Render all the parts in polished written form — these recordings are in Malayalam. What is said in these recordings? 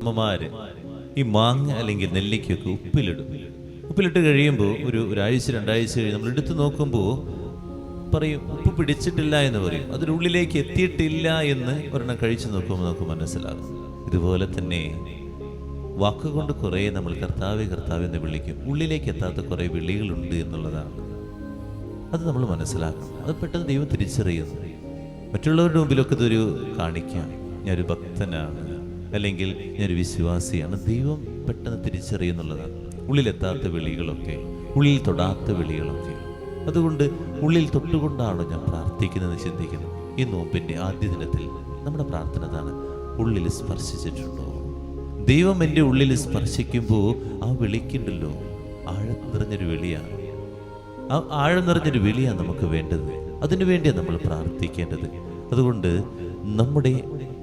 അമ്മമാര് ഈ മാങ്ങ അല്ലെങ്കിൽ നെല്ലിക്കൊക്കെ ഉപ്പിലിട്ട് കഴിയുമ്പോൾ ഒരാഴ്ച 2 ആഴ്ച കഴിഞ്ഞ് നമ്മൾ എടുത്തു നോക്കുമ്പോൾ പറയും ഉപ്പ് പിടിച്ചിട്ടില്ല എന്ന് പറയും. അതിനുള്ളിലേക്ക് എത്തിയിട്ടില്ല എന്ന് ഒരെണ്ണം കഴിച്ചു നോക്കുമ്പോൾ നമുക്ക് മനസ്സിലാകും. ഇതുപോലെ തന്നെ വാക്കുകൊണ്ട് കുറേ നമ്മൾ കർത്താവെ കർത്താവെ എന്ന് വിളിക്കും, ഉള്ളിലേക്ക് എത്താത്ത കുറേ വിളികളുണ്ട് എന്നുള്ളതാണ്. അത് നമ്മൾ മനസ്സിലാക്കണം. അത് പെട്ടെന്ന് ദൈവം തിരിച്ചറിയുന്നു. മറ്റുള്ളവരുടെ മുമ്പിലൊക്കെ ഇതൊരു കാണിക്കാം, ഞാനൊരു ഭക്തനാണ് അല്ലെങ്കിൽ ഞാനൊരു വിശ്വാസിയാണ്. ദൈവം പെട്ടെന്ന് തിരിച്ചറിയുന്നുള്ളതാണ് ഉള്ളിലെത്താത്ത വിളികളൊക്കെ, ഉള്ളിൽ തൊടാത്ത വിളികളൊക്കെ. അതുകൊണ്ട് ഉള്ളിൽ തൊട്ടുകൊണ്ടാണോ ഞാൻ പ്രാർത്ഥിക്കുന്നതെന്ന് ചിന്തിക്കണം. ഈ നോമ്പിൻ്റെ ആദ്യ ദിനത്തിൽ നമ്മുടെ പ്രാർത്ഥന അതാണ്, ഉള്ളിൽ സ്പർശിച്ചിട്ടുണ്ടോ? ദൈവം എൻ്റെ ഉള്ളിൽ സ്പർശിക്കുമ്പോൾ ആ വിളിക്കുണ്ടല്ലോ, ആഴം നിറഞ്ഞൊരു വിളിയാണ്. ആ ആഴം നിറഞ്ഞൊരു വിളിയാണ് നമുക്ക് വേണ്ടത്. അതിനു വേണ്ടിയാണ് നമ്മൾ പ്രാർത്ഥിക്കേണ്ടത്. അതുകൊണ്ട് നമ്മുടെ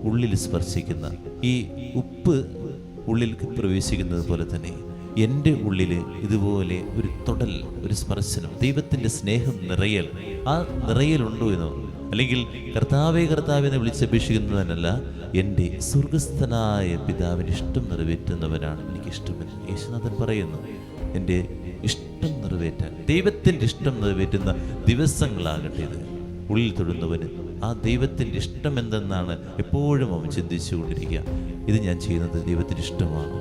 ഉള്ളിൽ സ്പർശിക്കുന്ന ഈ ഉപ്പ് ഉള്ളിൽ പ്രവേശിക്കുന്നത് പോലെ തന്നെ എൻ്റെ ഉള്ളിൽ ഇതുപോലെ ഒരു തൊടൽ, ഒരു സ്പർശനം, ദൈവത്തിൻ്റെ സ്നേഹം നിറയൽ, ആ നിറയലുണ്ടോ എന്നോ, അല്ലെങ്കിൽ കർത്താവെ കർത്താവെ എന്ന് വിളിച്ചപേക്ഷിക്കുന്നതിനല്ല, എൻ്റെ സ്വർഗസ്ഥനായ പിതാവിൻ്റെ ഇഷ്ടം നിറവേറ്റുന്നവനാണ് എനിക്കിഷ്ടമെന്ന് യേശുനാഥൻ പറയുന്നു. എൻ്റെ ഇഷ്ടം നിറവേറ്റാൻ, ദൈവത്തിൻ്റെ ഇഷ്ടം നിറവേറ്റുന്ന ദിവസങ്ങളാകട്ടെ ഇത്. ഉള്ളിൽ തൊടുന്നവന് ആ ദൈവത്തിൻ്റെ ഇഷ്ടം എന്തെന്നാണ് എപ്പോഴും അവൻ ചിന്തിച്ചു കൊണ്ടിരിക്കുക. ഇത് ഞാൻ ചെയ്യുന്നത് ദൈവത്തിൻ്റെ ഇഷ്ടമാണോ?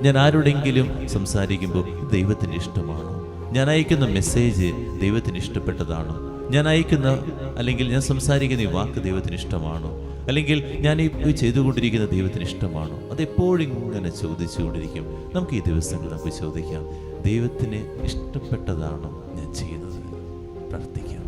ഞാൻ ആരോടെങ്കിലും സംസാരിക്കുമ്പോൾ ദൈവത്തിൻ്റെ ഇഷ്ടമാണോ? ഞാൻ അയക്കുന്ന മെസ്സേജ് ദൈവത്തിന് ഇഷ്ടപ്പെട്ടതാണോ? ഞാൻ അയക്കുന്ന അല്ലെങ്കിൽ ഞാൻ സംസാരിക്കുന്ന ഈ വാക്ക് ദൈവത്തിന് ഇഷ്ടമാണോ? അല്ലെങ്കിൽ ഞാൻ ഈ ചെയ്തുകൊണ്ടിരിക്കുന്ന ദൈവത്തിന് ഇഷ്ടമാണോ? അതെപ്പോഴും ഇങ്ങനെ ചോദിച്ചുകൊണ്ടിരിക്കും. നമുക്ക് ഈ ദിവസങ്ങൾ നമുക്ക് ചോദിക്കാം, ദൈവത്തിന് ഇഷ്ടപ്പെട്ടതാണോ ഞാൻ ചെയ്യുന്നത്? പ്രാർത്ഥിക്കാം.